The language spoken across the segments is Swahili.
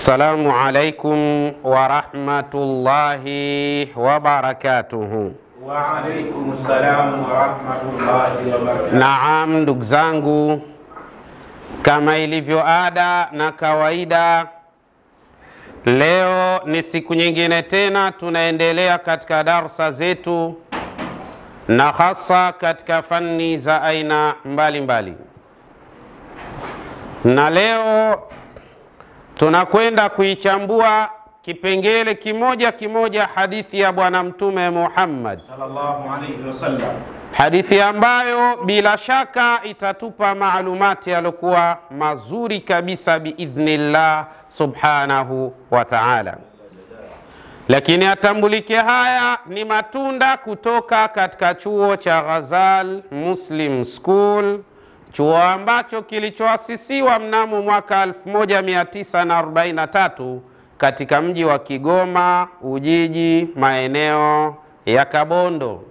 Assalamu alaikum wa rahmatullahi wa barakatuhu. Wa alaikum salam wa rahmatullahi wa barakatuhu. Naam, ndugu zangu, kama ilivyo ada na kawaida, leo ni siku nyingine tena tunaendelea katika darsa zetu, na hasa katika fani za aina mbalimbali. Na leo tunakwenda kuichambua kipengele kimoja kimoja hadithi ya Bwana Mtume Muhammad sallallahu alayhi wasallam, hadithi ambayo bila shaka itatupa maalumati yaliokuwa mazuri kabisa biidhnillah subhanahu wa ta'ala. Lakini atambulike haya ni matunda kutoka katika chuo cha Ghazal Muslim School, chuo ambacho kilichoasisiwa mnamo mwaka 1943 katika mji wa Kigoma Ujiji, maeneo ya Kabondo,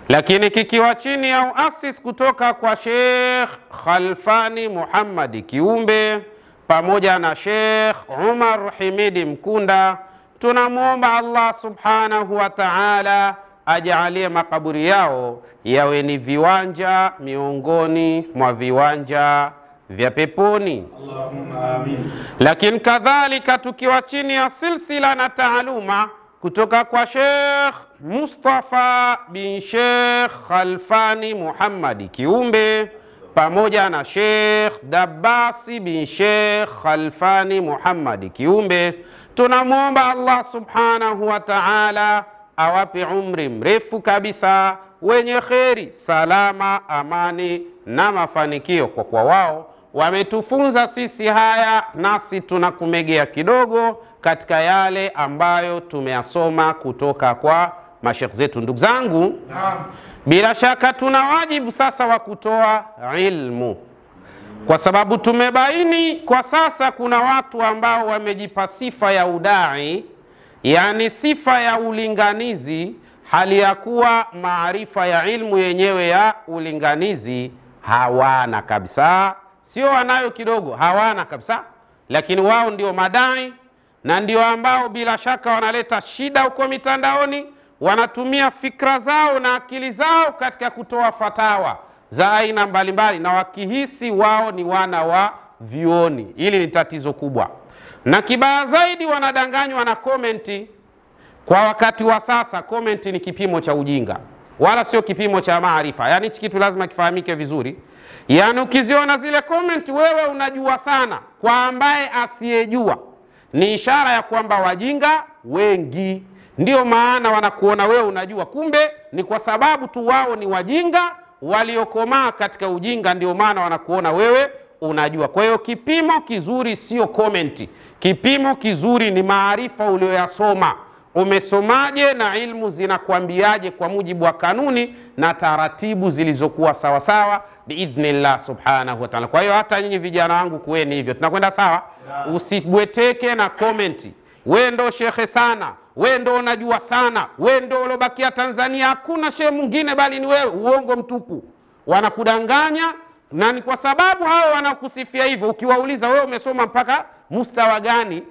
lakini kikiwa chini ya uasisi kutoka kwa Sheikh Khalfani Muhammad Kiumbe pamoja na Sheikh Umar Himidi Mkunda. Tunamuomba Allah subhanahu wa ta'ala ajalie makaburi yao yawe ni viwanja miongoni mwa viwanja vya peponi, Allahumma amin. Lakini kadhalika tukiwa chini ya silsila na taaluma kutoka kwa Sheikh Mustafa bin Sheikh Khalfani Muhammad Kiumbe pamoja na Sheikh Dabasi bin Sheikh Khalfani Muhammad Kiumbe, tunamuomba Allah subhanahu wa ta'ala awape umri mrefu kabisa wenye kheri, salama, amani na mafanikio, kwa kuwa wao wametufunza sisi haya, nasi tunakumegea kidogo katika yale ambayo tumeyasoma kutoka kwa mashekh zetu. Ndugu zangu, bila shaka tuna wajibu sasa wa kutoa ilmu, kwa sababu tumebaini kwa sasa kuna watu ambao wamejipa sifa ya udai, yani sifa ya ulinganizi, hali ya kuwa maarifa ya ilmu yenyewe ya ulinganizi hawana kabisa. Sio wanayo kidogo, hawana kabisa, lakini wao ndio madai na ndio ambao bila shaka wanaleta shida huko mitandaoni. Wanatumia fikra zao na akili zao katika kutoa fatawa za aina mbalimbali, na wakihisi wao ni wana wa vioni. Hili ni tatizo kubwa, na kibaya zaidi wanadanganywa na komenti. Kwa wakati wa sasa komenti ni kipimo cha ujinga, wala sio kipimo cha maarifa. Yani hichi kitu lazima kifahamike vizuri. Yani ukiziona zile komenti wewe unajua sana, kwa ambaye asiyejua ni ishara ya kwamba wajinga wengi. Ndio maana wanakuona wewe unajua, kumbe ni kwa sababu tu wao ni wajinga waliokomaa katika ujinga, ndio maana wanakuona wewe unajua. Kwa hiyo kipimo kizuri sio komenti, kipimo kizuri ni maarifa ulioyasoma. Umesomaje na ilmu zinakwambiaje kwa mujibu wa kanuni na taratibu zilizokuwa sawa sawa biidhnillah subhanahu wa ta'ala. Kwa hiyo hata nyinyi vijana wangu kuweni hivyo, tunakwenda sawa. Usibweteke na komenti, wewe ndo shekhe sana, wewe ndo unajua sana, wewe ndo ulobakia Tanzania, hakuna shehe mwingine bali ni wewe. Uongo mtupu, wanakudanganya. Na ni kwa sababu hao wanakusifia hivyo, ukiwauliza wewe umesoma mpaka mustawa gani,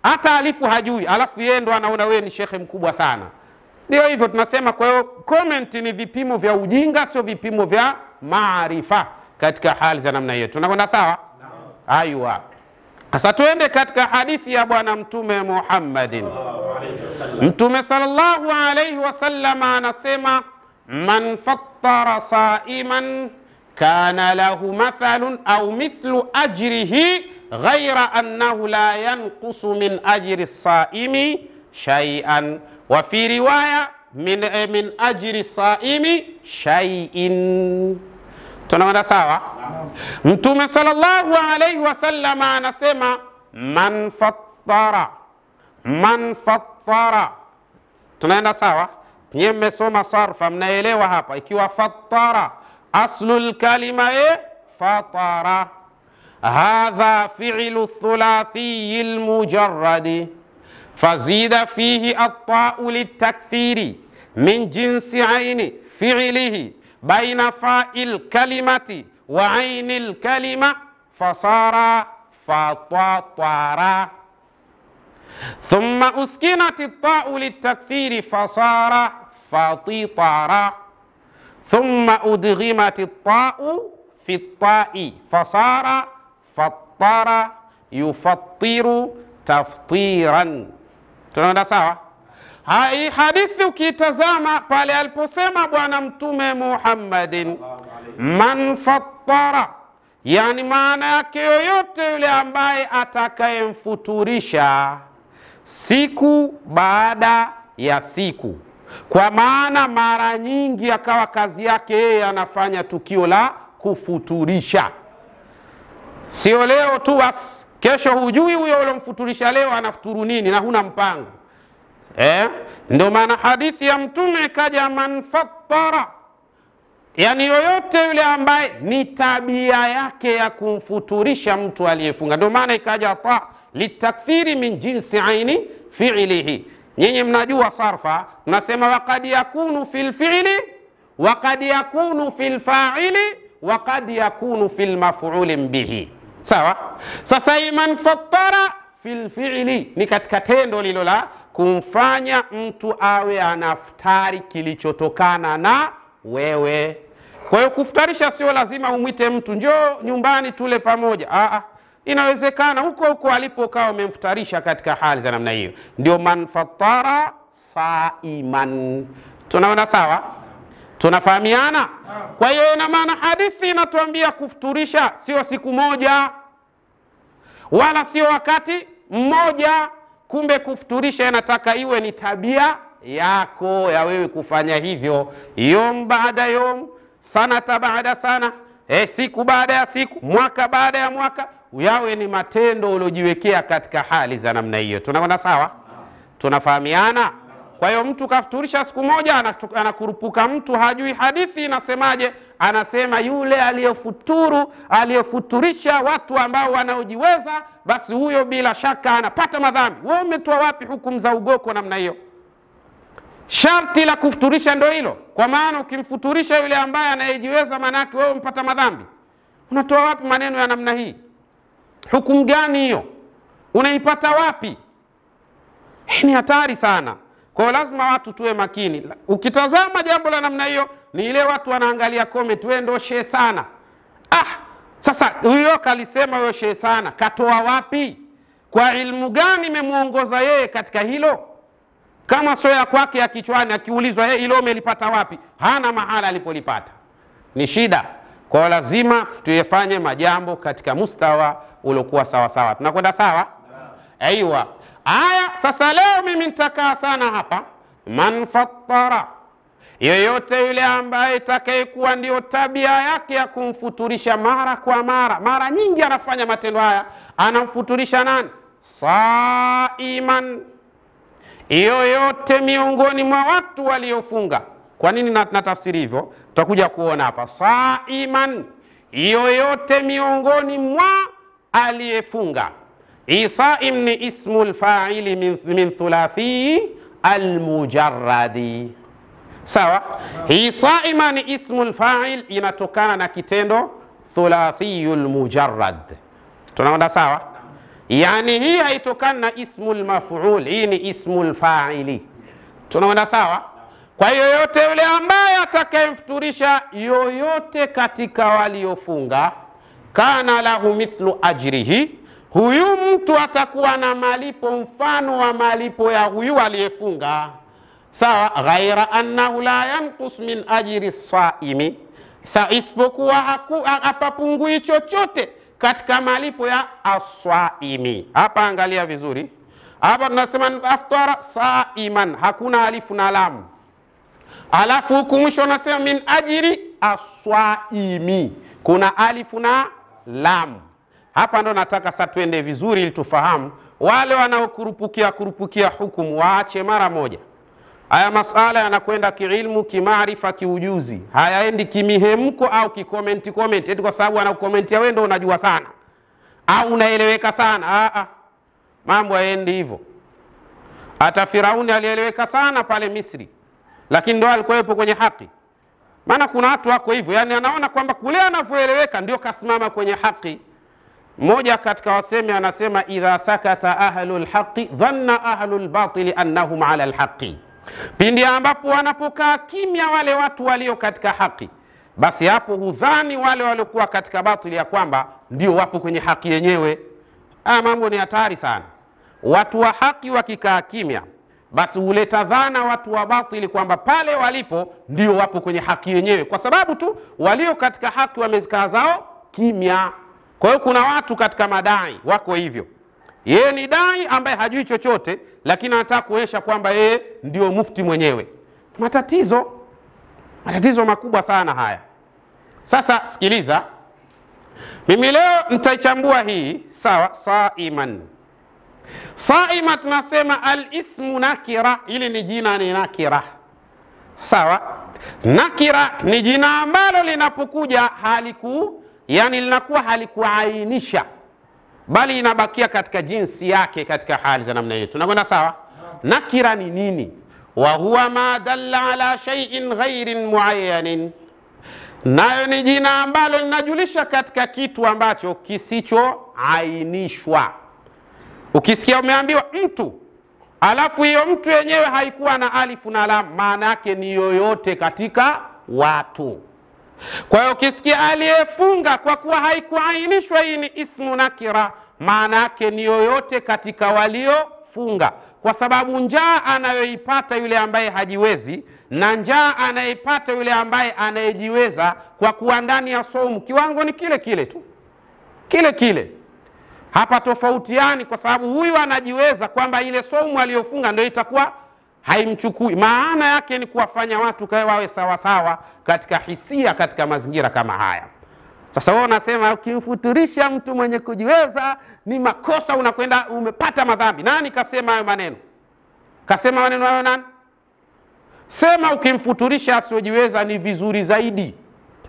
hata alifu hajui, alafu yeye ndo anaona wewe ni shekhe mkubwa sana. Ndio hivyo tunasema. Kwa hiyo comment ni vipimo vya ujinga, sio vipimo vya maarifa katika hali za namna hiyo. Tunakwenda sawa? Aywa. Sasa tuende katika hadithi ya Bwana Mtume Muhammadin. Mtume sallallahu alayhi wasallam anasema, man fattara saiman kana lahu mathalun au mithlu ajrihi ghaira annahu la yanqusu min ajri saimi shay'an, wa fi riwaya min ajri saimi shay'in. Tunaona sawa? Mtume sallallahu alayhi wasallam anasema, man fattara. Tunaenda sawa? Nyie mmesoma sarfa, mnaelewa hapa. Ikiwa fattara aslul kalima fatara, hadha fi'lu thulathi almujarrad fazida fihi at-ta'u litakthiri min jinsi aini fi'lihi baina fa'il kalimati wa ainil kalima fasara fatatara. thumma uskinati ta'u litakthiri fasara fatitara, thumma udghimati ta'u fi ta'i fasara fattara yufattiru taftiran. Tunaona sawa? Hai hadithi ukitazama pale aliposema Bwana Mtume Muhammadin man fattara, yani maana yake yoyote yule ambaye atakayemfuturisha siku baada ya siku, kwa maana mara nyingi akawa kazi yake yeye anafanya tukio la kufuturisha, sio leo tu basi, kesho hujui huyo ulomfuturisha leo anafuturu nini na huna mpango. Ndio maana hadithi ya Mtume kaja man fattara, yani yoyote yule ambaye ni tabia yake ya kumfuturisha mtu aliyefunga. Ndio maana ikaja ta litakthiri min jinsi aini fi'lihi. Nyinyi mnajua sarfa, nasema waqad yakunu fil fi'li waqad yakunu fil fa'ili waqad yakunu fil maf'ul bihi. Sawa? Sasa man fattara fil fi'li ni katika tendo lilo la kumfanya mtu awe anaftari kilichotokana na wewe. Kwa hiyo kufutarisha sio lazima umwite mtu njoo nyumbani tule pamoja. Inawezekana huko huko alipokaa umemfutarisha katika hali za namna hiyo. Ndio man fattara saiman. Tunaona sawa? Tunafahamiana? Kwa hiyo ina maana hadithi inatuambia kufuturisha sio siku moja wala sio wakati mmoja. Kumbe kufuturisha inataka iwe ni tabia yako ya wewe kufanya hivyo, yom baada yom, sanata baada sana, siku baada ya siku, mwaka baada ya mwaka, yawe ni matendo uliojiwekea katika hali za namna hiyo. Tunaona sawa? Tunafahamiana? Kwa hiyo mtu kafuturisha siku moja anakurupuka mtu hajui hadithi inasemaje, anasema yule aliyefuturisha watu ambao wanaojiweza, basi huyo bila shaka anapata madhambi. Wewe umetoa wapi hukumu za ugoko namna hiyo? Sharti la kufuturisha ndio hilo. Kwa maana ukimfuturisha yule ambaye anayejiweza, manake wewe umpata madhambi. Unatoa wapi maneno ya namna hii? Hukumu gani hiyo? Unaipata wapi? Hii ni hatari sana. Kwa lazima watu tuwe makini. Ukitazama jambo la namna hiyo, ni ile watu wanaangalia comment, wewe ndio shehe sana. Sasa huyo kalisema wewe shehe sana, katoa wapi? Kwa ilmu gani imemuongoza yeye katika hilo? Kama soya kwake ya kichwani, akiulizwa hilo umelipata wapi, hana mahala alipolipata. Ni shida. Kwa lazima tuyafanye majambo katika mustawa uliokuwa sawa sawa. Tunakwenda sawa? Aiwa. Sasa leo mimi nitakaa sana hapa. Man fattara, yoyote yule ambaye itakayekuwa ndio tabia yake ya kumfuturisha mara kwa mara nyingi anafanya matendo haya, anamfuturisha nani? Saiman, yoyote miongoni mwa watu waliofunga. Kwa nini natafsiri hivyo? Tutakuja kuona hapa. Saiman, yoyote miongoni mwa aliyefunga. Saim ni ismul fa'ili min thulathi almujarradi. Sawa? Saima ni ismul fa'il, inatokana na kitendo thulathiyul mujarrad. Tunaona sawa? Yani hii haitokana na ismul maf'ul, hii ni ismul fa'ili. Tunaona sawa? Kwa yoyote yule ambaye atakayemfuturisha yoyote katika waliofunga, kana lahu mithlu ajrihi, huyu mtu atakuwa na malipo mfano wa malipo ya huyu aliyefunga. Sawa? Ghaira annahu la yanqus min ajri saimi, isipokuwa hapapungui chochote katika malipo ya as-saimi. Hapa angalia vizuri. Hapa tunasema aftara saiman, hakuna alifu na lam. Alafu huku mwisho nasema min ajri as-saimi, kuna alifu na lam. Hapa ndo nataka sasa tuende vizuri ili tufahamu. Wale wanaokurupukia hukumu waache mara moja. Haya masala yanakwenda kiilmu, kimaarifa, kiujuzi. Hayaendi kimihemko au kikomenti eti kwa sababu anakukomentia wewe ndo unajua sana au unaeleweka sana. Mambo haendi hivyo. Hata Firauni alieleweka sana pale Misri, lakini ndo alikuwepo kwenye haki. Maana kuna watu wako hivyo, yani anaona kwamba kule anavyoeleweka ndio kasimama kwenye haki. Mmoja katika wasemi anasema idha sakata ahlul haqqi dhanna ahlul batili annahum ala alhaqi, pindi ambapo wanapokaa kimya wale watu walio katika haki, basi hapo hudhani wale waliokuwa katika batili ya kwamba ndio wapo kwenye haki yenyewe. Mambo ni hatari sana. Watu wa haki wakikaa kimya, basi huleta dhana watu wa batili kwamba pale walipo ndio wapo kwenye haki yenyewe, kwa sababu tu walio katika haki wamezikaa zao kimya. Kwa hiyo kuna watu katika madai wako hivyo, yeye ni dai ambaye hajui chochote, lakini anataka kuonyesha kwamba yeye ndio mufti mwenyewe. Matatizo makubwa sana haya. Sasa sikiliza, mimi leo nitaichambua hii, sawa? Saima tunasema al-ismu nakira, ili ni jina, ni nakira, sawa? Nakira ni jina ambalo linapokuja linakuwa halikuainisha, bali inabakia katika jinsi yake katika hali za namna hiyo. Tunakwenda sawa? Nakira ni nini? Wa huwa ma dalla ala shay'in ghairin muayyanin, nayo ni jina ambalo linajulisha katika kitu ambacho kisichoainishwa. Ukisikia umeambiwa mtu, alafu hiyo mtu yenyewe haikuwa na alifu na lam, maana yake ni yoyote katika watu. Kwa hiyo ukisikia aliyefunga, kwa kuwa haikuainishwa, hii ni ismu nakira, maana yake ni yoyote katika waliofunga, kwa sababu njaa anayoipata yule ambaye hajiwezi na njaa anayeipata yule ambaye anayejiweza, kwa kuwa ndani ya saumu kiwango ni kile kile tu, kile kile. Hapa tofautiani, kwa sababu huyu anajiweza kwamba ile saumu aliyofunga ndio itakuwa haimchukui. Maana yake ni kuwafanya watu wawe sawa sawa katika hisia katika mazingira kama haya. Sasa wewe unasema ukimfuturisha mtu mwenye kujiweza ni makosa, unakwenda umepata madhambi. Nani kasema hayo maneno? Kasema maneno hayo nani? Sema ukimfuturisha asiyojiweza ni vizuri zaidi.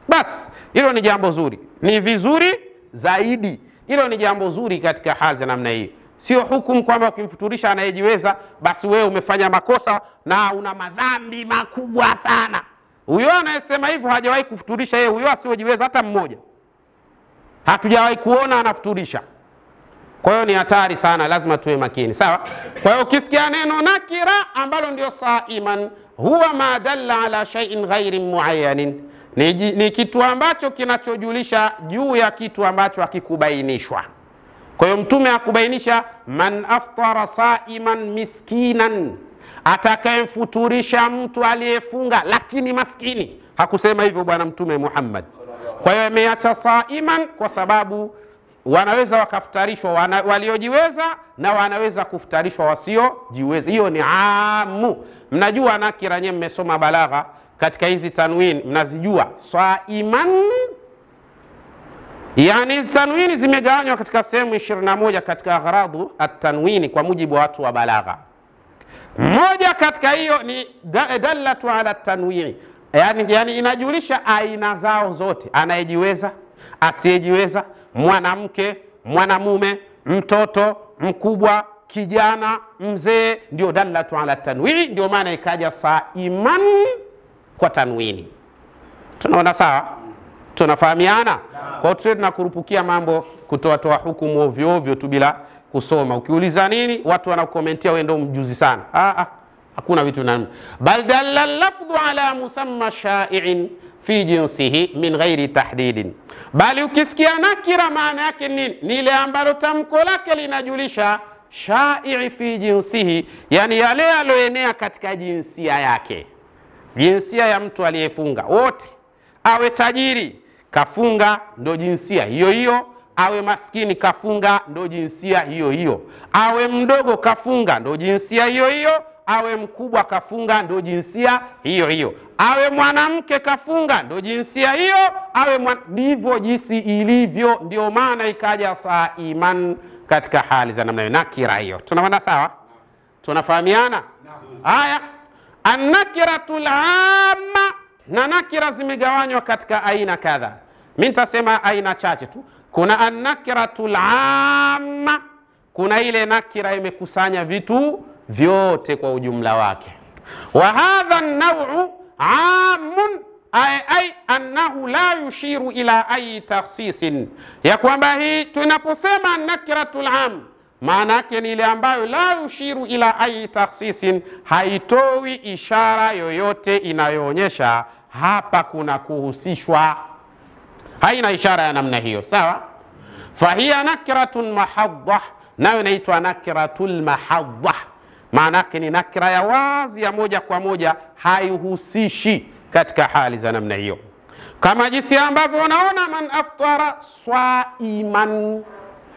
Basi hilo ni jambo zuri, ni vizuri zaidi. Hilo ni jambo zuri katika hali za namna hii. Sio hukumu kwamba ukimfuturisha anayejiweza basi wewe umefanya makosa na una madhambi makubwa sana. Huyo anayesema hivyo hajawahi kufuturisha yeye, huyo asiyojiweza hata mmoja. Hatujawahi kuona anafuturisha. Kwa hiyo ni hatari sana, lazima tuwe makini, sawa? Kwa hiyo ukisikia neno nakira ambalo ndio saiman, huwa ma dalla ala shay'in ghairin muayyanin, ni kitu ambacho kinachojulisha juu ya kitu ambacho hakikubainishwa. Kwa hiyo Mtume akubainisha man aftara saiman miskinan, atakayemfuturisha mtu aliyefunga lakini maskini. Hakusema hivyo Bwana Mtume Muhammad. Kwa hiyo ameacha saiman kwa sababu wanaweza wakafutarishwa waliojiweza na wanaweza kufutarishwa wasiojiweza. Hiyo ni amu. Mnajua nakira, nyewe mmesoma balagha, katika hizi tanwini mnazijua. Saiman, yani hizi tanwini zimegawanywa katika sehemu 21 katika aghradu at-tanwini kwa mujibu wa watu wa balagha. Moja katika hiyo ni dallatu ala tanwini, yani inajulisha aina zao zote, anayejiweza, asiyejiweza, mwanamke, mwanamume, mtoto, mkubwa, kijana, mzee, ndio dallatu ala tanwini. Ndio maana ikaja saiman kwa tanwini. Tunaona sawa? Tunafahamiana? Kwa hiyo tunakurupukia mambo kutoa hukumu ovyo ovyo tu bila kusoma. Ukiuliza nini, watu wanakomentia wewe ndio mjuzi sana. Hakuna vitu nani. Bal dalla lafdhu ala musamma sha'i'in fi jinsihi min ghairi tahdidin. Bali ukisikia nakira maana yake nini? Ni ile ambalo tamko lake linajulisha sha'i fi jinsihi, yani yale yaloenea katika jinsia yake. Jinsia ya mtu aliyefunga wote, awe tajiri kafunga ndo jinsia hiyo hiyo, awe maskini kafunga ndo jinsia hiyo hiyo, awe mdogo kafunga ndo jinsia hiyo hiyo, awe mkubwa kafunga ndo jinsia hiyo hiyo, awe mwanamke kafunga ndo jinsia hiyo, ndivyo jinsi ilivyo. Ndio maana ikaja saiman katika hali za namna hiyo, nakira hiyo. Tunaona sawa? Tunafahamiana? Haya, an-nakiratul amma, na nakira zimegawanywa katika aina kadha. Mimi nitasema aina chache tu. Kuna an-nakiratul amma, kuna ile nakira imekusanya vitu vyote kwa ujumla wake. Wa hadha an-naw'u amun, ay annahu la yushiru ila ayi takhsisin, ya kwamba hii tunaposema nakiratul am maana yake ni ile ambayo la yushiru ila ayi takhsisin, haitoi ishara yoyote inayoonyesha hapa kuna kuhusishwa, haina ishara ya namna hiyo. Sawa, fahiya nakiratun mahaddah, nayo inaitwa nakiratul mahaddah. Maana yake ni nakira ya wazi ya moja kwa moja, haihusishi katika hali za namna hiyo, kama jinsi ambavyo unaona man aftara swaiman.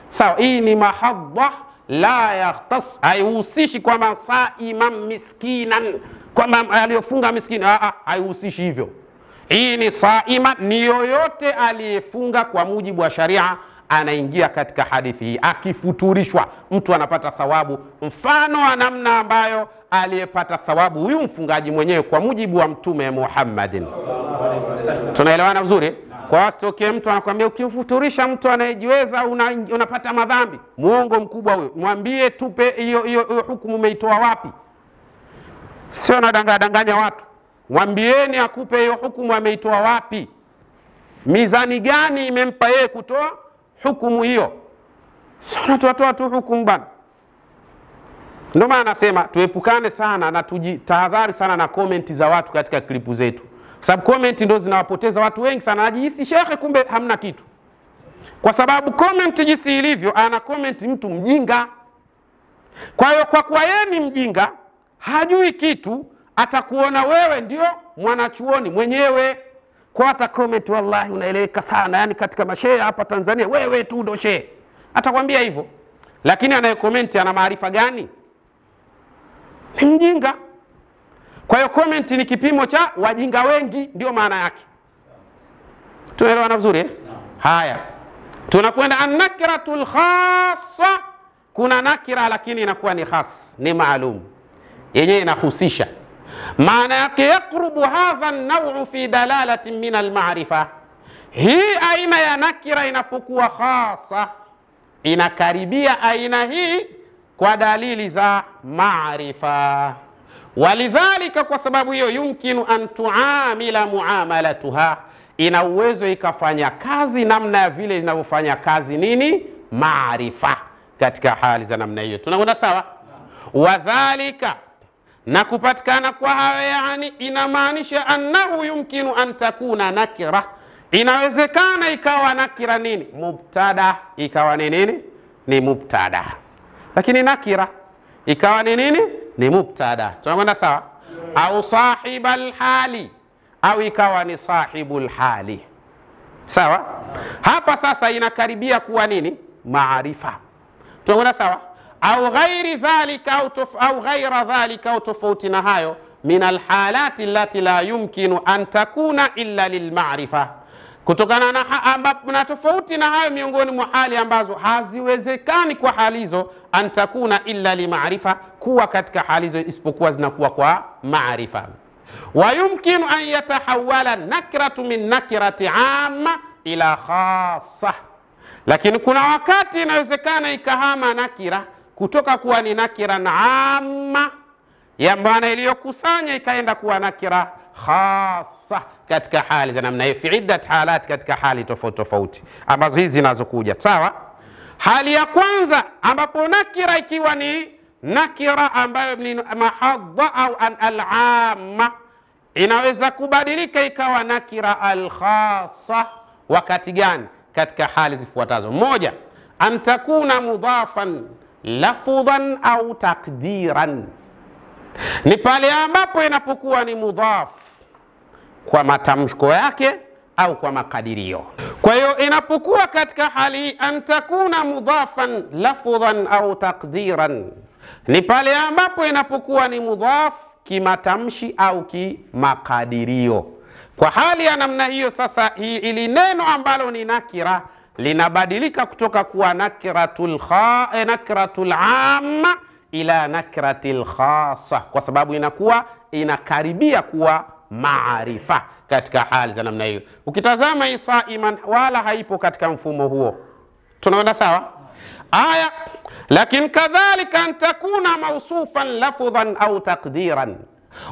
Sawa, hii ni mahaddah la yakhtas, haihusishi kwamba saiman miskinan, kwamba aliyofunga miskini, haihusishi hivyo. Hii ni saima, ni yoyote aliyefunga kwa mujibu wa sharia anaingia katika hadithi hii. Akifuturishwa mtu anapata thawabu mfano wa namna ambayo aliyepata thawabu huyu mfungaji mwenyewe kwa mujibu wa Mtume Muhammadin. Tunaelewana vizuri? Kwa wasitokee mtu anakuambia ukimfuturisha mtu anayejiweza unapata madhambi. Muongo mkubwa huyo. Mwambie tupe hiyo hukumu umeitoa wapi? Sio nadanganya watu. Mwambieni akupe hiyo hukumu ameitoa wapi? Mizani gani imempa yeye kutoa hukumu hiyo? Sio tunatoa tu hukumu bana. Ndio maana nasema tuepukane sana na tujitahadhari sana na komenti za watu katika klipu zetu. Sababu komenti ndio zinawapoteza watu wengi sana. Najihisi shekhe kumbe hamna kitu. Kwa sababu komenti jinsi ilivyo, ana komenti mtu mjinga. Kwa hiyo kwa kuwa yeye ni mjinga, hajui kitu, atakuona wewe ndio mwanachuoni mwenyewe. Kwa hata comment wallahi unaeleweka sana, yani katika mashehe hapa Tanzania wewe tu ndo shehe, atakwambia hivyo. Lakini anayekomenti ana maarifa gani? Ni mjinga. Kwa hiyo comment ni kipimo cha wajinga wengi, ndio maana yake. Tunaelewana vizuri eh? Haya, tunakwenda an-nakiratul khassa. Kuna nakira lakini inakuwa ni khas, ni maalum, yenyewe inahusisha. Maana yake yakrubu hadha an-naw'u fi dalalatin min al-ma'rifa. Hii aina ya nakira inapokuwa khasa inakaribia aina hii kwa dalili za maarifa. Walidhalika, kwa sababu hiyo, yumkinu an tuamila muamalatuha, ina uwezo ikafanya kazi namna ya vile inavyofanya kazi nini? Maarifa, katika hali za namna hiyo. Tunakwenda sawa? Wadhalika, na kupatikana kwa hayo yani inamaanisha annahu yumkinu an takuna nakira, inawezekana ikawa nakira nini? Mubtada, ikawa ni nini? Ni mubtada. Lakini nakira ikawa ni nini? Ni mubtada. Tunakwenda sawa? Au sahibal hali, au ikawa ni sahibul hali. Sawa? Hapa sasa inakaribia kuwa nini? Maarifa. Tunakwenda sawa? Au ghairi dhalika au ghaira dhalika, au tofauti na hayo, min alhalati allati la yumkinu an takuna illa lilma'rifa, kutokana na tofauti na hayo miongoni mwa hali ambazo haziwezekani kwa hali hizo an takuna illa lima'rifa, kuwa katika hali hizo isipokuwa zinakuwa kwa maarifa. Wa yumkinu an yatahawala nakratu min nakirati amma ila khassa, lakini kuna wakati inawezekana ikahama nakira kutoka kuwa ni nakira na amma ya maana iliyokusanya ikaenda kuwa nakira khassa katika hali za namna hiyo, fi iddat halat, katika hali tofauti tofauti ambazo hizi zinazokuja. Sawa? Hali ya kwanza ambapo nakira ikiwa ni nakira ambayo ni mahadha au al-amma, inaweza kubadilika ikawa nakira al-khassa. Wakati gani? Katika hali zifuatazo. Moja, an takuna mudafan lafdhan au takdiran, ni pale ambapo inapokuwa ni mudhaf kwa matamko yake au kwa makadirio. Kwa hiyo inapokuwa katika hali an takuna mudhafan lafdhan au takdiran, ni pale ambapo inapokuwa ni mudhaf kimatamshi au kimakadirio. Kwa hali ya namna hiyo sasa, ili neno ambalo ni nakira linabadilika kutoka kuwa nakiratul amma ila nakiratil khassa, kwa sababu inakuwa inakaribia kuwa maarifa katika hali za namna hiyo. Ukitazama hii saiman wala haipo katika mfumo huo. Tunaona sawa? Aya, lakini kadhalika an takuna mausufan lafdhan au takdiran,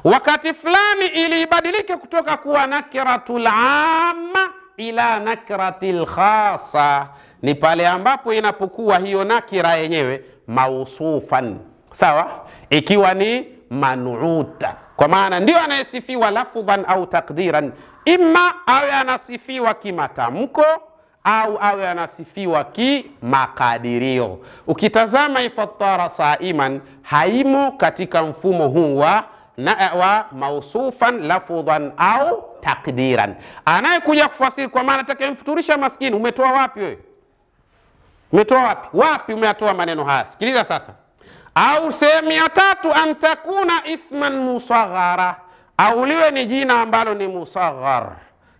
wakati fulani ilibadilike kutoka kuwa nakiratul amma ila nakiratil khasa, ni pale ambapo inapokuwa hiyo nakira yenyewe mausufan, sawa, ikiwa ni manuuta, kwa maana ndio anayesifiwa lafdhan au takdiran, imma awe anasifiwa kimatamko au awe anasifiwa kimakadirio. Ukitazama ifattara saiman haimo katika mfumo huu wa mausufan lafdhan au takdiran. Anayekuja kufasiri kwa maana atakayemfuturisha maskini, umetoa wapi wewe? Umetoa wapi? Wapi umeyatoa maneno haya? Sikiliza sasa. Au sehemu ya tatu, antakuna isman musaghara, au liwe ni jina ambalo ni musaghar,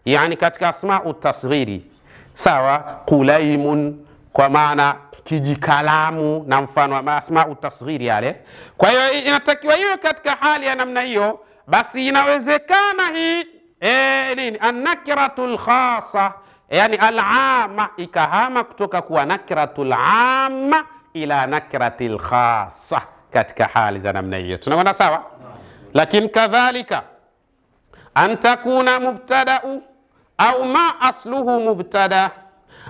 yani katika asma'u tasghiri, sawa, Qulaimun kwa maana kijikalamu na mfano wa asma'u tasghiri yale. Kwa hiyo inatakiwa iwe katika hali ya namna hiyo. Basi inawezekana hii nini an-nakiratul khassa, yani al-amma, ikahama kutoka kuwa nakiratul amma ila nakiratil khassa katika hali za namna hiyo. Tunaona sawa? Lakini kadhalika antakuna mubtada'u au ma asluhu mubtada,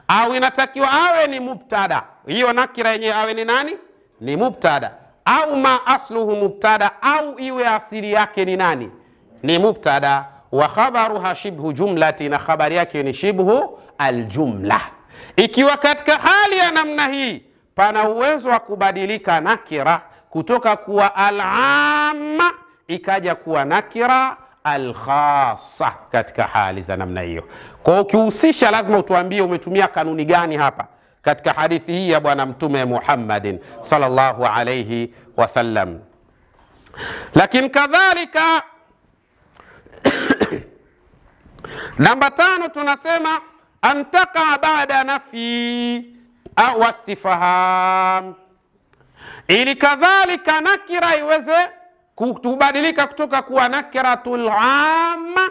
au inatakiwa awe ni mubtada, hiyo nakira yenyewe awe ni nani? Ni mubtada, au ma asluhu mubtada, au iwe asili yake ni nani? Ni mubtada, wa khabaruha shibhu jumlati, na khabari yake ni shibhu aljumla. Ikiwa katika hali ya namna hii pana uwezo wa kubadilika nakira kutoka kuwa al-amma ikaja kuwa nakira al-khassa katika hali za namna hiyo. Kwa ukihusisha lazima utuambie umetumia kanuni gani hapa katika hadithi hii ya bwana mtume Muhammadin sallallahu alayhi wasallam. Lakini kadhalika namba 5 tunasema antaka baada nafi au istifham, ili kadhalika nakira iweze kubadilika kutoka kuwa nakiratul amma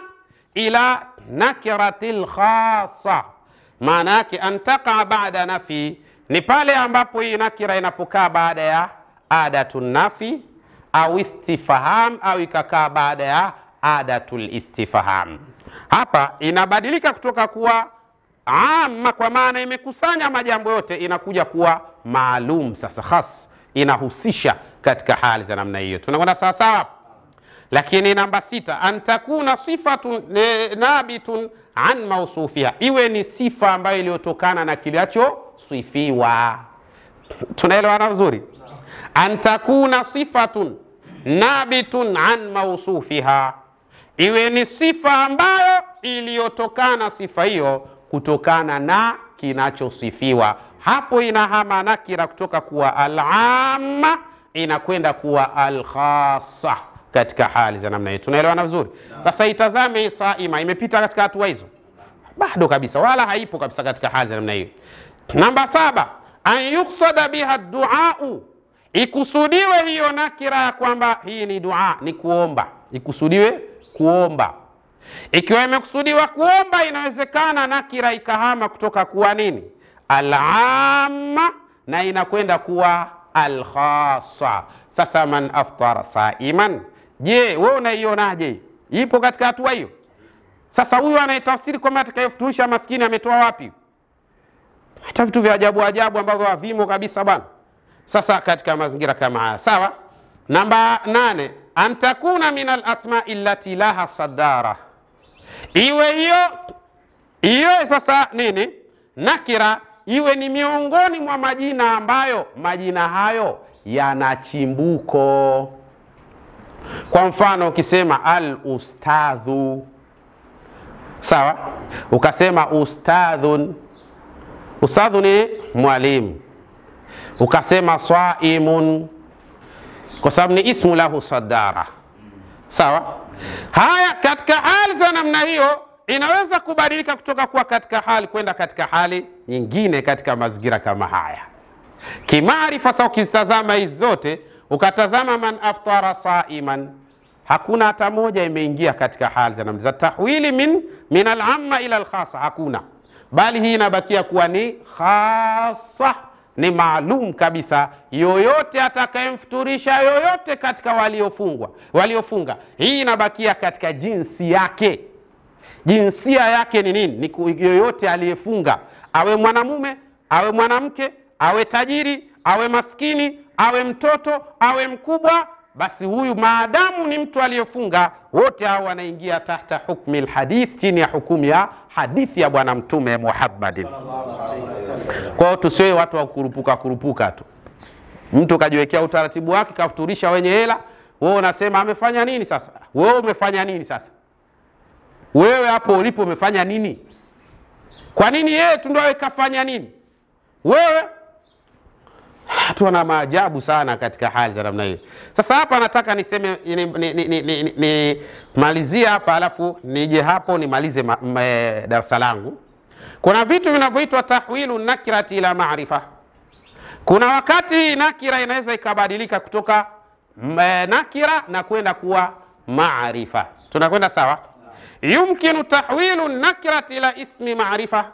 ila nakiratil khassa. Maana yake antaka baada nafi ni pale ambapo hii nakira inapokaa baada ya adatun nafi au istifham, au ikakaa baada ya adatul istifham. Hapa inabadilika kutoka kuwa amma kwa maana imekusanya majambo yote, inakuja kuwa maalum sasa, khas, inahusisha katika hali za namna hiyo. Tunaona sawa sawa. Lakini namba 6, antakuna sifatun nabitun an mausufiha, iwe ni sifa ambayo iliyotokana na kilichosifiwa. Tunaelewana vizuri? Antakuna sifatun nabitun an mausufiha, iwe ni sifa ambayo iliyotokana sifa hiyo kutokana na kinachosifiwa. Hapo inahama nakira kutoka kuwa al-amma inakwenda kuwa al-khassa katika hali za namna hiyo. Tunaelewana vizuri? Sasa itazame saima, imepita katika hatua hizo? Bado kabisa, wala haipo kabisa katika hali za namna hiyo. Namba 7, an yuqsada biha du'a'u, ikusudiwe hiyo nakira ya kwamba hii ni dua, ni kuomba, ikusudiwe kuomba. Ikiwa imekusudiwa kuomba, inawezekana nakira ikahama kutoka kuwa nini? Al-amma na inakwenda kuwa al-khassa. Sasa man aftara saiman, je, wewe unaionaje? Ipo katika hatua hiyo? Sasa huyu anayetafsiri kwamba atakayefuturisha maskini ametoa wapi? Hata vitu vya ajabu ajabu ambavyo havimo kabisa bwana. Sasa katika mazingira kama haya, sawa. Namba 8, antakuna min al-asma'i allati laha sadara, iwe hiyo sasa nini nakira iwe ni miongoni mwa majina ambayo majina hayo yana chimbuko. Kwa mfano ukisema al-ustadhu, sawa, ukasema ustadhun, ustadhu ni mwalimu, ukasema saimun kwa sababu ni ismu lahu sadara, sawa. Haya, katika hali za namna hiyo inaweza kubadilika kutoka kuwa katika hali kwenda katika hali nyingine katika mazingira kama haya. Kimaarifa sasa ukizitazama hizi zote, ukatazama man aftara saiman, hakuna hata moja imeingia katika hali za namna za tahwili min al-amma ila al-khassa, hakuna, bali hii inabakia kuwa ni khassa ni maalum kabisa. Yoyote atakayemfuturisha yoyote katika waliofunga, hii inabakia katika jinsi yake. Jinsia yake ni nini? Ni yoyote aliyefunga, awe mwanamume, awe mwanamke, awe tajiri, awe maskini, awe mtoto, awe mkubwa, basi huyu maadamu ni mtu aliyefunga, wote hao wanaingia tahta hukmi alhadith, chini ya hukumu ya hadithi ya Bwana Mtume Muhammad. Kwa hiyo tusiwe watu wa kurupuka tu. Mtu kajiwekea utaratibu wake, kafuturisha wenye hela, wewe unasema amefanya nini sasa? Wewe umefanya nini sasa? Wewe hapo ulipo umefanya nini? Kwa nini yeye tu ndio akafanya nini? Wewe tuna maajabu sana katika hali za namna hiyo. Sasa hapa nataka niseme malizia hapa, alafu nije hapo nimalize darasa langu. Kuna vitu vinavyoitwa tahwilu nakirati ila maarifa. Kuna wakati nakira inaweza ikabadilika kutoka nakira na kwenda kuwa maarifa. Tunakwenda sawa? Yumkinu tahwilu nakirati ila ismi maarifa.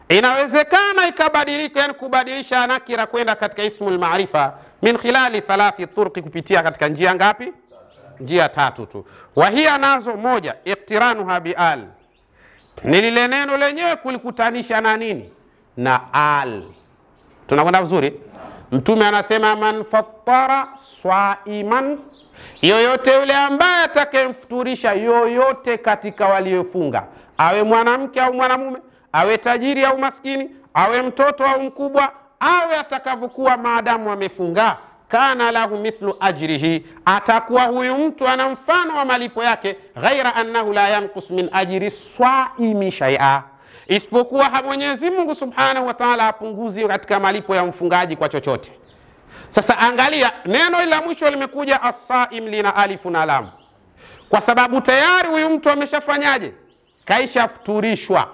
Inawezekana ikabadilika, yani kubadilisha nakira kwenda katika ismul maarifa min khilali 3 turqi, kupitia katika njia ngapi? Njia 3 tu. Wahia nazo, moja, iqtiranuha bi al, ni lile neno lenyewe kulikutanisha na nini? Na al. Tunakwenda vizuri? Mtume anasema man fattara swaiman, yoyote yule ambaye atakayemfuturisha yoyote katika waliofunga, awe mwanamke au mwanamume, awe tajiri au maskini, awe mtoto au mkubwa, awe atakavyokuwa, maadamu amefunga, kana lahu mithlu ajrihi, atakuwa huyu mtu ana mfano wa malipo yake, ghaira annahu la yanqus min ajri swaimi shay'a, isipokuwa Mwenyezi Mungu Subhanahu wa Ta'ala hapunguzi katika malipo ya mfungaji kwa chochote. Sasa angalia neno ila mwisho limekuja as-saim lina alifu na lam, kwa sababu tayari huyu mtu ameshafanyaje? Kaisha futurishwa.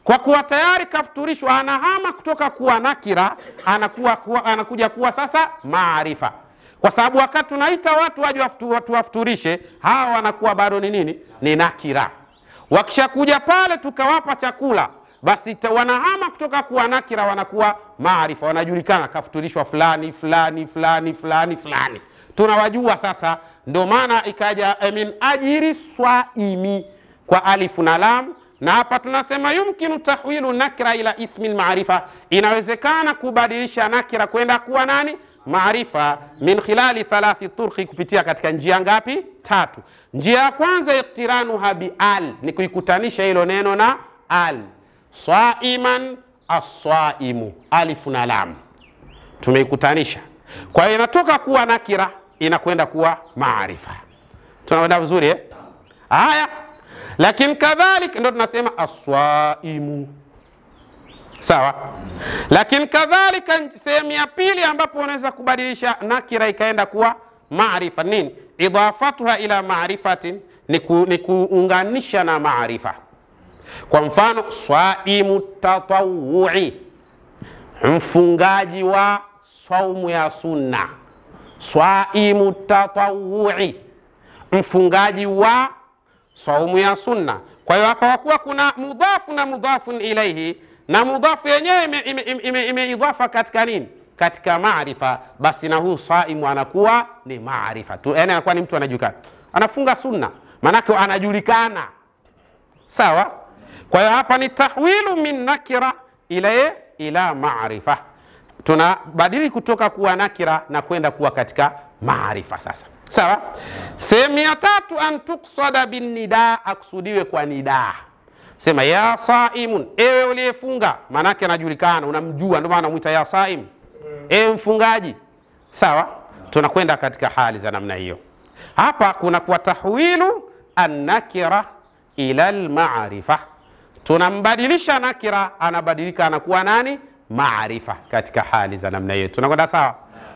Kwa kuwa tayari kafuturishwa, anahama kutoka kuwa nakira anakuja kuwa sasa maarifa. Kwa sababu wakati tunaita watu waje wafuturishe, hawa wanakuwa bado ni nini? Ni nakira. Wakishakuja pale tukawapa chakula, basi wanahama kutoka kuwa nakira wanakuwa maarifa, wanajulikana kafuturishwa fulani fulani fulani fulani fulani, tunawajua sasa. Ndio maana ikaja min ajiri swaimi kwa alifu na lam. Na hapa tunasema yumkinu tahwilu nakira ila ismi al-maarifa, inawezekana kubadilisha nakira kwenda kuwa nani? Maarifa, min khilali 3 turqi, kupitia katika njia ngapi? 3. Njia ya kwanza iqtiranuha bi al, ni kuikutanisha hilo neno na al. Swaiman as-swaimu, alifu na lam, tumeikutanisha. Kwa hiyo inatoka kuwa nakira inakwenda kuwa maarifa. Tunaona vizuri eh? Haya, lakini kadhalika ndio tunasema aswaimu, sawa. Lakini kadhalika sehemu ya pili ambapo unaweza kubadilisha nakira ikaenda kuwa maarifa, nini? Idafatuha ila maarifatin, ni kuunganisha na maarifa. Kwa mfano swaimu tatawu'i, mfungaji wa saumu ya sunna. Swaimu tatawu'i, mfungaji wa saumu ya sunna. Kwa hiyo hapa wakuwa kuna mudhafu na mudhafun ilaihi, na mudhafu yenyewe imeidafa katika nini? Katika maarifa. Basi na huu saimu anakuwa ni maarifa tu, yani anakuwa ni mtu anajulikana, anafunga sunna, manake anajulikana, sawa. Kwa hiyo hapa ni tahwilu min nakira ila maarifa, tunabadili kutoka kuwa nakira na kwenda kuwa katika maarifa sasa, sawa. Sehemu ya 3, an tuqsada bin nida, akusudiwe kwa nida. Sema ya saimun, ewe uliyefunga, manake anajulikana, unamjua, ndio maana anamuita ya saim, ewe mfungaji, sawa. Tunakwenda katika hali za namna hiyo. Hapa kuna kwa tahwilu an-nakira ila al-ma'rifa, tunambadilisha nakira, anabadilika anakuwa nani? Maarifa, katika hali za namna hiyo. Tunakwenda sawa?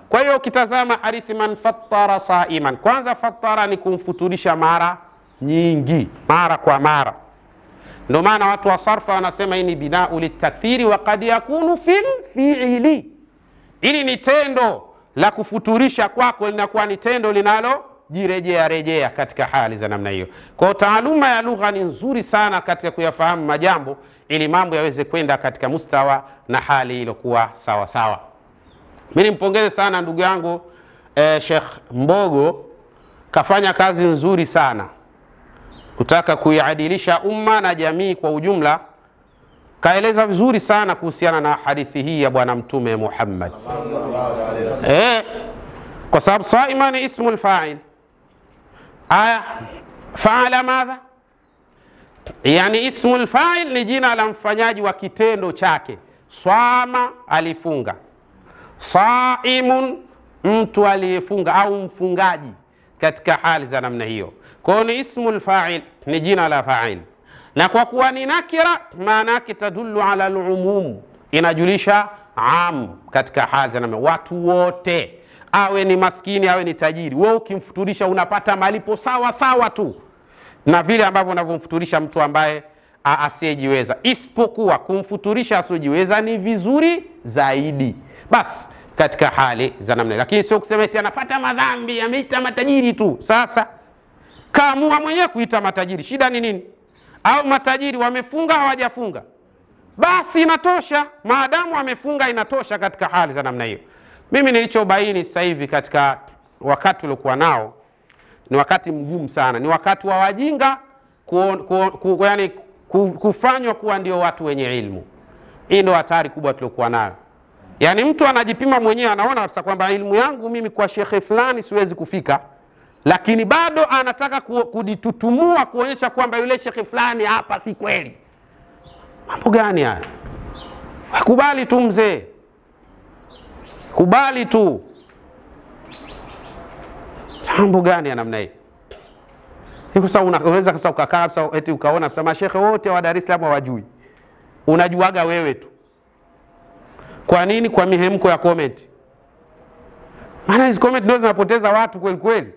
Kwa hiyo ukitazama hadithi man fattara saiman, kwanza fattara ni kumfuturisha mara nyingi, mara kwa mara. Ndio maana watu wa sarfa wanasema hii ni binau litakthiri wa qad yakunu fil fi'li. Hili ni tendo la kufuturisha kwako linakuwa ni tendo linalo jirejea katika hali za namna hiyo. Kwa taaluma ya lugha ni nzuri sana katika kuyafahamu majambo, ili mambo yaweze kwenda katika mustawa na hali iliyokuwa sawa sawa. Mimi nimpongeze sana ndugu yangu Sheikh Mbogo, kafanya kazi nzuri sana kutaka kuiadilisha umma na jamii kwa ujumla. Kaeleza vizuri sana kuhusiana na hadithi hii ya bwana mtume Muhammad. Kwa sababu saima ni ismul fa'il. Aya, fa'ala madha? Yani ismul fa'il ni jina la mfanyaji wa kitendo chake. Swama, alifunga. Saimun, mtu aliyefunga au mfungaji katika hali za namna hiyo. Kwa hiyo ni ismul fa'il, ni jina la fa'il. Na kwa kuwa ni nakira, maana yake tadullu ala al-umum, inajulisha am katika hali za namna, watu wote, awe ni maskini awe ni tajiri. Wewe ukimfuturisha unapata malipo sawa sawa tu na vile ambavyo unavyomfuturisha mtu ambaye asiyejiweza, isipokuwa kumfuturisha asiyejiweza ni vizuri zaidi. Basi katika hali za namna, lakini sio kusema eti anapata madhambi ameita matajiri tu. Sasa kaamua mwenyewe kuita matajiri, shida ni nini? Au matajiri wamefunga hawajafunga, basi inatosha. Maadamu wamefunga inatosha katika hali za namna hiyo. Mimi nilichobaini sasa hivi katika wakati uliokuwa nao ni wakati mgumu sana, ni wakati wa wajinga yani kufanywa kuwa ndio watu wenye ilmu. Hii ndio hatari kubwa tuliokuwa nayo. Yani mtu anajipima mwenyewe, anaona kabisa kwamba ilmu yangu mimi kwa shekhe fulani siwezi kufika, lakini bado anataka kuditutumua kuonyesha kwamba yule shekhe fulani hapa si kweli. Mambo gani haya? Kubali tu mzee, kubali tu. Mambo gani ya namna hii? Kwa sababu unaweza kabisa ukakaa kabisa eti ukaona kabisa mashekhe wote wa Dar es Salaam hawajui. Unajuaga wewe tu. Kwa nini? Kwa mihemko ya comment. Maana hizo comment ndio zinapoteza watu kweli kweli.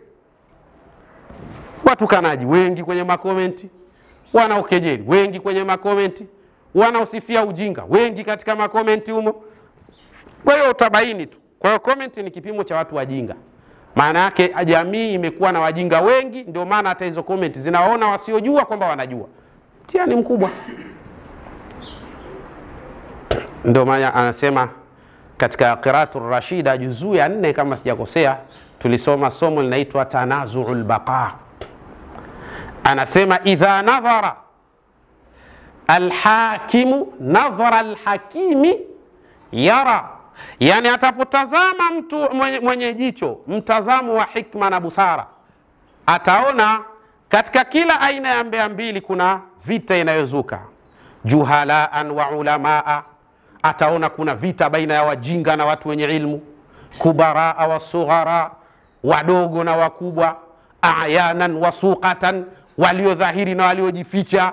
Watu kanaji wengi kwenye makomenti, wanaokejeli wengi kwenye makomenti, wanaosifia ujinga wengi katika makomenti humo. Kwa hiyo utabaini tu. Kwa hiyo comment ni kipimo cha watu wajinga. Maana yake jamii imekuwa na wajinga wengi, ndio maana hata hizo comment zinaona wasiojua kwamba wanajua. Mtihani mkubwa. Ndio maana anasema katika Qira'atul Rashida juzuu ya 4 kama sijakosea, tulisoma somo linaitwa Tanazu'ul Baqa. Anasema idha nadhara alhakimu nadhara alhakimi yara, yani atapotazama mtu mwenye jicho mtazamo wa hikma na busara, ataona katika kila aina ya mbea mbili kuna vita inayozuka. Juhalaan wa ulamaa, ataona kuna vita baina ya wajinga na watu wenye ilmu. Kubaraa wa sughara, wadogo na wakubwa. Ayanan wa suqatan, waliodhahiri na waliojificha.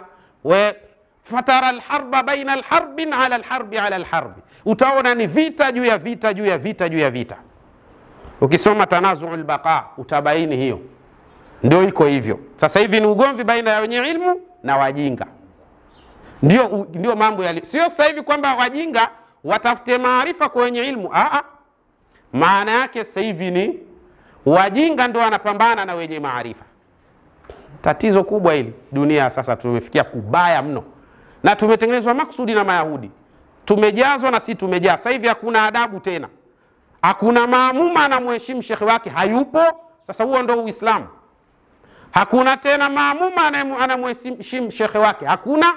Fatara alharba baina alharbin ala alharbi ala alharbi, utaona ni vita juu ya vita juu ya vita juu ya vita. Ukisoma Tanazu'ul Baqa utabaini hiyo ndio iko hivyo. Sasa hivi ni ugomvi baina ya wenye ilmu na wajinga. Ndio mambo yali. Sio sasa hivi kwamba wajinga watafute maarifa kwa wenye ilmu. Maana yake sasa hivi ni wajinga ndio wanapambana na wenye maarifa. Tatizo kubwa hili dunia sasa tumefikia kubaya mno. Na tumetengenezwa makusudi na Mayahudi. Tumejazwa na si tumejaa. Sasa hivi hakuna adabu tena. Hakuna maamuma anamheshimu shekhe wake, hayupo. Sasa huo ndio Uislamu. Hakuna tena maamuma anamheshimu shekhe wake, hakuna.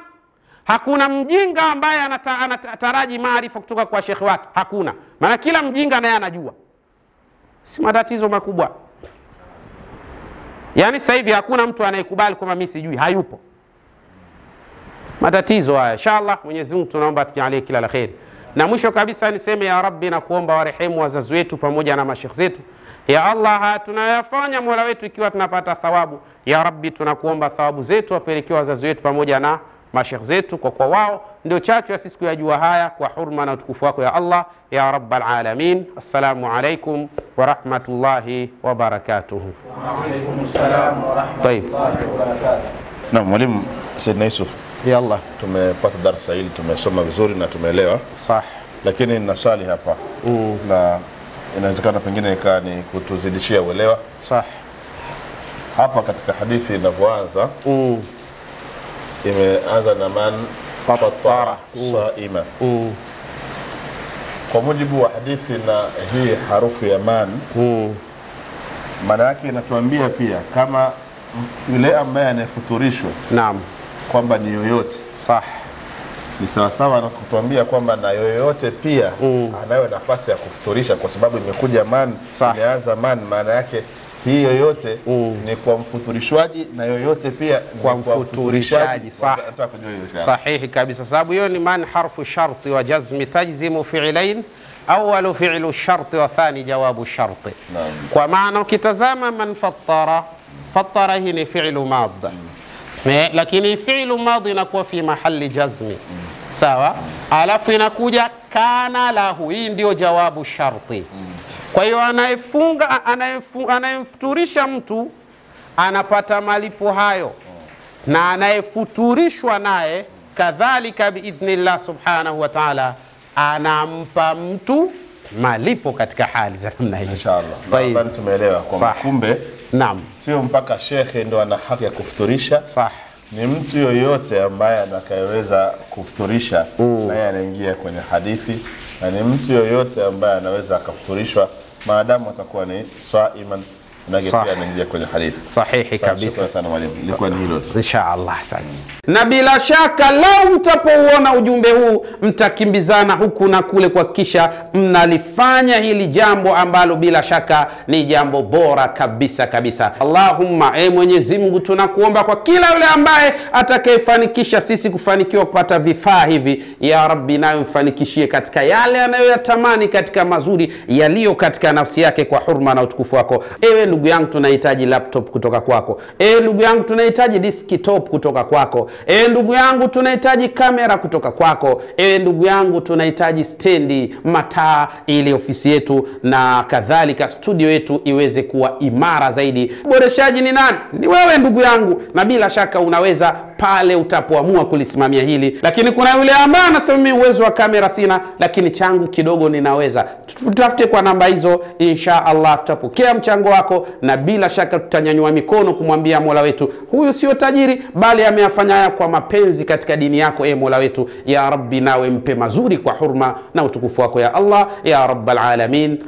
Hakuna mjinga ambaye anataraji maarifa kutoka kwa shekhe wake, hakuna. Maana kila mjinga naye anajua. Si matatizo makubwa. Yani sasa hivi hakuna mtu anayekubali kwamba mimi sijui, hayupo. Matatizo haya. Inshallah Mwenyezi Mungu tunaomba atujalie kila la kheri. Na mwisho kabisa niseme ya Rabbi, na kuomba warehemu wazazi wetu pamoja na mashekhe zetu. Ya Allah, tunayafanya Mola wetu ikiwa tunapata thawabu. Ya Rabbi, tunakuomba thawabu zetu wapelekewe wazazi wetu pamoja na mashekhe zetu, kwa wao ndio chachu ya sisi kuyajua haya, kwa hurma na utukufu wako ya Allah ya Rabbal Alamin. Assalamu alaikum wa rahmatullahi wa barakatuh. Wa alaykum assalam wa rahmatullahi wa barakatuh. Na mwalimu Saidna Yusuf, ya Allah, tumepata darasa hili, tumesoma vizuri na tumeelewa. Sah. Lakini nina swali hapa. Na inawezekana pengine ikawa ni kutuzidishia uelewa. Sah. Hapa katika hadithi inavyoanza, imeanza na man fatara saima. kwa mujibu wa hadithi na hii harufu ya man, maana yake inatuambia pia kama yule ambaye anafuturishwa, naam, kwamba ni yoyote, sah, ni sawa sawa na kutuambia kwamba na yoyote pia anayo nafasi ya kufuturisha, kwa sababu imekuja man, imeanza man, maana yake hii yoyote ni kwa mfuturishwaji na yoyote pia kwa mfuturishaji. Sahihi kabisa, sababu hiyo ni man harfu sharti wa jazmi tajzimu fi'lain, awwalu fi'lu sharti wa thani jawabu sharti. Kwa maana ukitazama man fattara, fattara hii ni fi'lu madhi, lakini fi'lu madhi inakuwa fi mahali jazmi, sawa, alafu inakuja kana lahu, hii ndio jawabu sharti. Kwa hiyo anayefuturisha mtu anapata malipo hayo, na anayefuturishwa naye kadhalika biidhnillah subhanahu wa ta'ala anampa mtu malipo katika hali za namna hiyo. Inshallah. Baba, tumeelewa kwa kumbe, naam, sio mpaka shekhe ndo ana haki ya kufuturisha. Sah. Ni mtu yoyote ambaye anakayeweza kufuturisha naye anaingia kwenye hadithi, na ni mtu yoyote ambaye anaweza akafuturishwa maadamu atakuwa ni saiman, na pia anaingia kwenye hadithi. Sahihi kabisa. Shukrani sana mwalimu. Ilikuwa ni hilo tu. Inshallah. Asante. Na bila shaka lau mtapouona ujumbe huu mtakimbizana huku na kule kuhakikisha mnalifanya hili jambo ambalo bila shaka ni jambo bora kabisa kabisa. Allahumma, Mwenyezi Mungu tunakuomba kwa kila yule ambaye atakayefanikisha sisi kufanikiwa kupata vifaa hivi, ya Rabbi nayo mfanikishie katika yale anayoyatamani katika mazuri yaliyo katika nafsi yake kwa hurma na utukufu wako. Ewe ndugu yangu, tunahitaji laptop kutoka kwako. Ndugu yangu, tunahitaji desktop kutoka kwako. Ndugu yangu, tunahitaji kamera kutoka kwako. Ndugu yangu, tunahitaji stendi, mataa, ili ofisi yetu na kadhalika studio yetu iweze kuwa imara zaidi. Boreshaji ni nani? Ni wewe ndugu yangu, na bila shaka unaweza pale utapoamua kulisimamia hili. Lakini kuna yule ambaye anasema mimi uwezo wa kamera sina, lakini changu kidogo ninaweza. Tutafute kwa namba hizo, insha Allah tutapokea mchango wako, na bila shaka tutanyanyua mikono kumwambia Mola wetu, huyu sio tajiri bali ameyafanya haya kwa mapenzi katika dini yako. Mola wetu, ya Rabbi nawe mpe mazuri kwa hurma na utukufu wako ya Allah ya Rabbal Alamin.